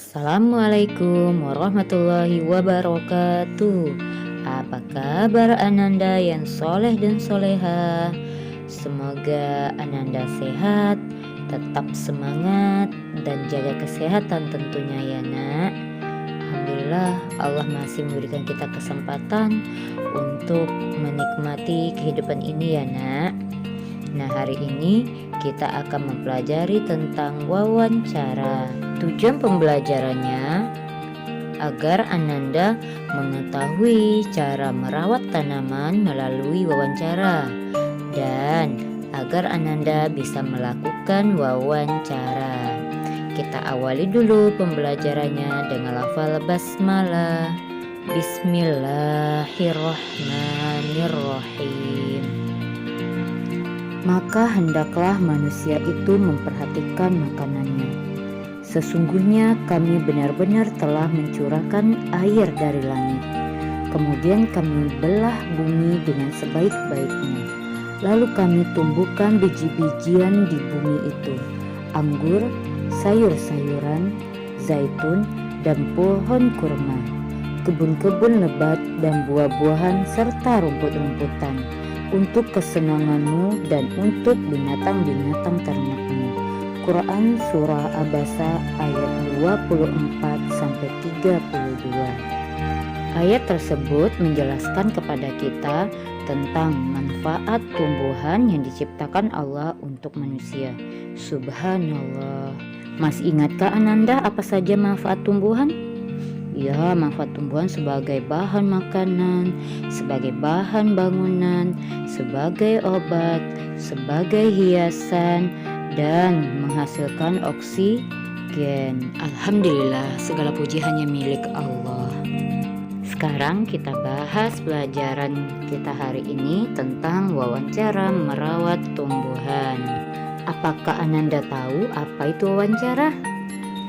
Assalamualaikum warahmatullahi wabarakatuh. Apa kabar Ananda yang soleh dan soleha? Semoga Ananda sehat, tetap semangat, dan jaga kesehatan tentunya ya nak. Alhamdulillah Allah masih memberikan kita kesempatan untuk menikmati kehidupan ini ya nak. Nah, hari ini kita akan mempelajari tentang wawancara. Tujuan pembelajarannya agar Ananda mengetahui cara merawat tanaman melalui wawancara dan agar Ananda bisa melakukan wawancara. Kita awali dulu pembelajarannya dengan lafal basmalah. Bismillahirrahmanirrahim. Maka hendaklah manusia itu memperhatikan makanannya. Sesungguhnya kami benar-benar telah mencurahkan air dari langit. Kemudian kami belah bumi dengan sebaik-baiknya. Lalu kami tumbuhkan biji-bijian di bumi itu, anggur, sayur-sayuran, zaitun, dan pohon kurma, kebun-kebun lebat dan buah-buahan serta rumput-rumputan, untuk kesenanganmu dan untuk binatang-binatang ternakmu. Quran Surah Abasa ayat 24-32. Ayat tersebut menjelaskan kepada kita tentang manfaat tumbuhan yang diciptakan Allah untuk manusia. Subhanallah. Masih ingatkah Ananda apa saja manfaat tumbuhan? Ya, manfaat tumbuhan sebagai bahan makanan, sebagai bahan bangunan, sebagai obat, sebagai hiasan, dan menghasilkan oksigen. Alhamdulillah, segala puji hanya milik Allah. Sekarang kita bahas pelajaran kita hari ini tentang wawancara merawat tumbuhan. Apakah Ananda tahu apa itu wawancara?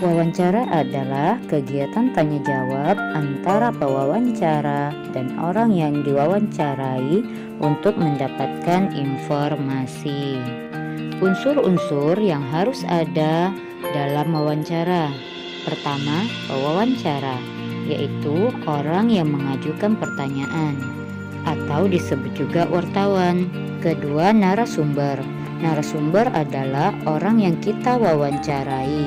Wawancara adalah kegiatan tanya jawab antara pewawancara dan orang yang diwawancarai untuk mendapatkan informasi. Unsur-unsur yang harus ada dalam wawancara. Pertama, pewawancara, yaitu orang yang mengajukan pertanyaan atau disebut juga wartawan. Kedua, narasumber. Narasumber adalah orang yang kita wawancarai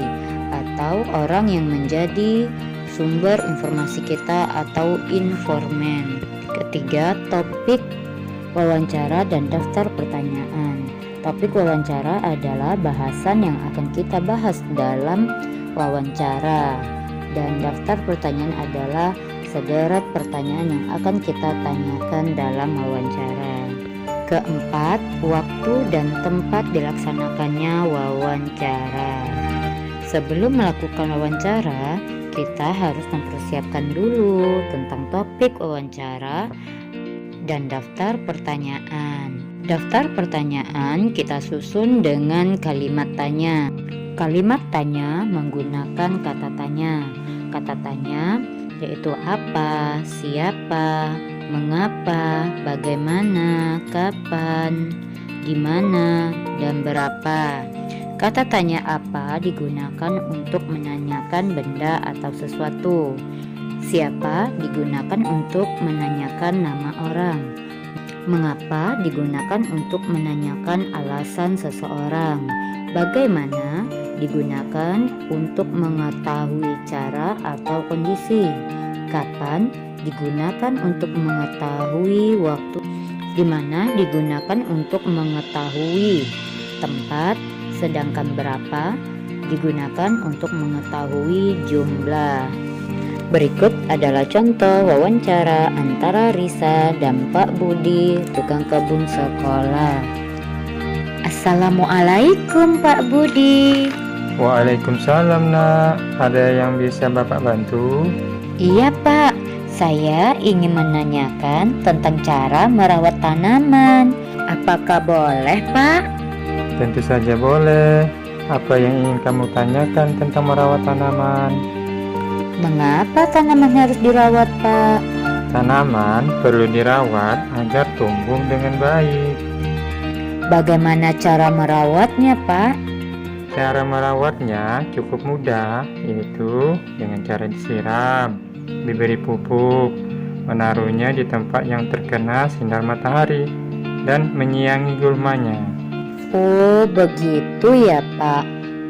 atau orang yang menjadi sumber informasi kita atau informan. Ketiga, topik wawancara dan daftar pertanyaan. Topik wawancara adalah bahasan yang akan kita bahas dalam wawancara, dan daftar pertanyaan adalah sederet pertanyaan yang akan kita tanyakan dalam wawancara. Keempat, waktu dan tempat dilaksanakannya wawancara. Sebelum melakukan wawancara, kita harus mempersiapkan dulu tentang topik wawancara dan daftar pertanyaan. Daftar pertanyaan kita susun dengan kalimat tanya. Kalimat tanya menggunakan kata tanya. Kata tanya yaitu apa, siapa, mengapa, bagaimana, kapan, gimana, dan berapa. Kata tanya apa digunakan untuk menanyakan benda atau sesuatu. Siapa digunakan untuk menanyakan nama orang. Mengapa digunakan untuk menanyakan alasan seseorang. Bagaimana digunakan untuk mengetahui cara atau kondisi. Kapan digunakan untuk mengetahui waktu. Di mana digunakan untuk mengetahui tempat. Sedangkan berapa digunakan untuk mengetahui jumlah. Berikut adalah contoh wawancara antara Risa dan Pak Budi, tukang kebun sekolah. Assalamualaikum Pak Budi. Waalaikumsalam nak. Ada yang bisa Bapak bantu? Iya Pak, saya ingin menanyakan tentang cara merawat tanaman. Apakah boleh Pak? Tentu saja boleh. Apa yang ingin kamu tanyakan tentang merawat tanaman? Mengapa tanaman harus dirawat Pak? Tanaman perlu dirawat agar tumbuh dengan baik. Bagaimana cara merawatnya Pak? Cara merawatnya cukup mudah, yaitu dengan cara disiram, diberi pupuk, menaruhnya di tempat yang terkena sinar matahari, dan menyiangi gulmanya. Oh, begitu ya, Pak.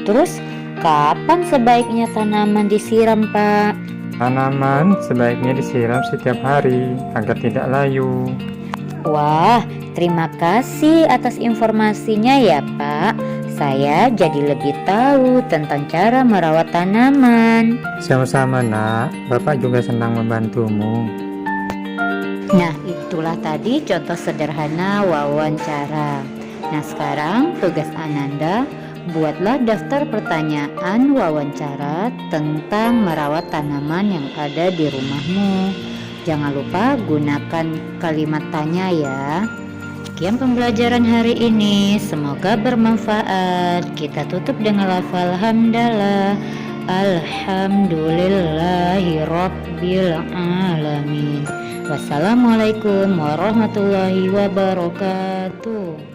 Terus, kapan sebaiknya tanaman disiram, Pak? Tanaman sebaiknya disiram setiap hari agar tidak layu. Wah, terima kasih atas informasinya ya, Pak. Saya jadi lebih tahu tentang cara merawat tanaman. Sama-sama nak, Bapak juga senang membantumu. Nah, itulah tadi contoh sederhana wawancara. Nah, sekarang tugas Ananda, buatlah daftar pertanyaan wawancara tentang merawat tanaman yang ada di rumahmu. Jangan lupa gunakan kalimat tanya ya. Sekian pembelajaran hari ini, semoga bermanfaat. Kita tutup dengan lafal hamdalah. Alhamdulillahi rabbil alamin. Wassalamualaikum warahmatullahi wabarakatuh.